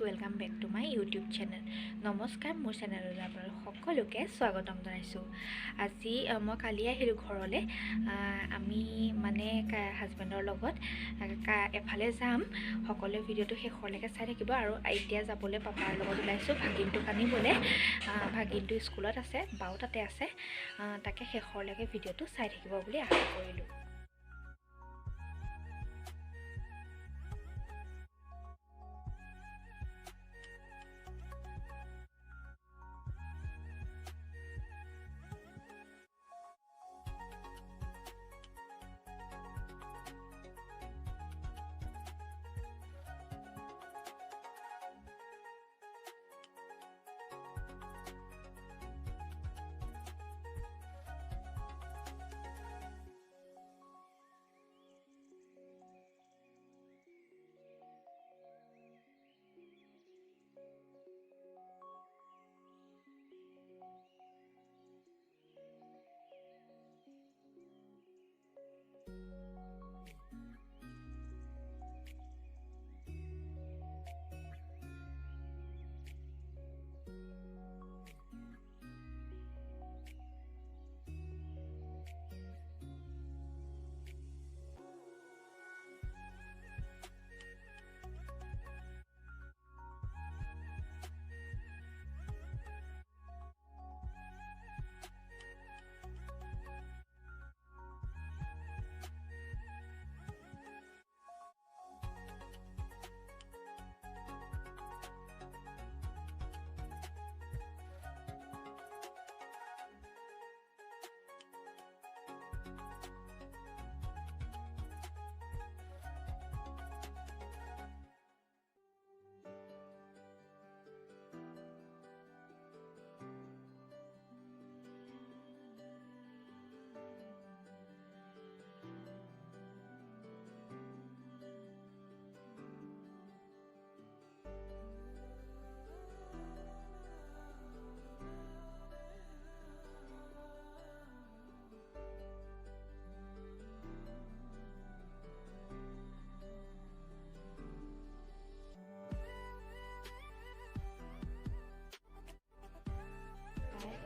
Welcome back to my YouTube channel. নমস্কাৰ, মোৰ চেনেললৈ আপোনালোক সকলোকে স্বাগতম জনাইছোঁ। আজি মই কালি আহিলোঁ ঘৰলৈ। আমি মানে হাজবেণ্ডৰ লগত এফালে যাম। সকলোৱে ভিডিঅ'টো শেষলৈকে চাই থাকিব। আৰু এতিয়া যাবলৈ পাপাৰ লগত ওলাইছোঁ ভাগিনটোক আনিবলৈ। ভাগিনটো স্কুলত আছে, বাও তাতে আছে। তাকে শেষলৈকে ভিডিঅ'টো চাই থাকিব বুলি আশা কৰিলোঁ।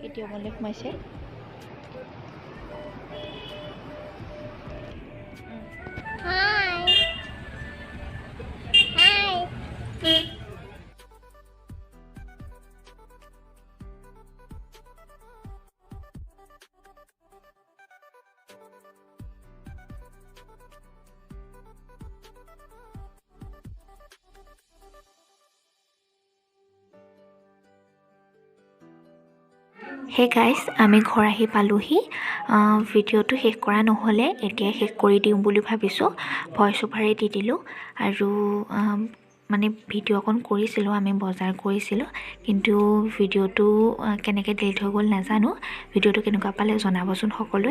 এতিয়া মলৈ সোমাইছে। হে গাইজ, আমি ঘৰ আহি পালোহি। ভিডিঅ'টো শেষ কৰা নহ'লে এতিয়া শেষ কৰি দিওঁ বুলি ভাবিছোঁ। ভইচ অভাৰেই দি দিলোঁ। আৰু মানে ভিডিঅ' অকণ কৰিছিলোঁ, আমি বজাৰ কৰিছিলোঁ, কিন্তু ভিডিঅ'টো কেনেকৈ ডিলিট হৈ গ'ল নাজানো। ভিডিঅ'টো কেনেকুৱা পালে জনাবচোন সকলোৱে।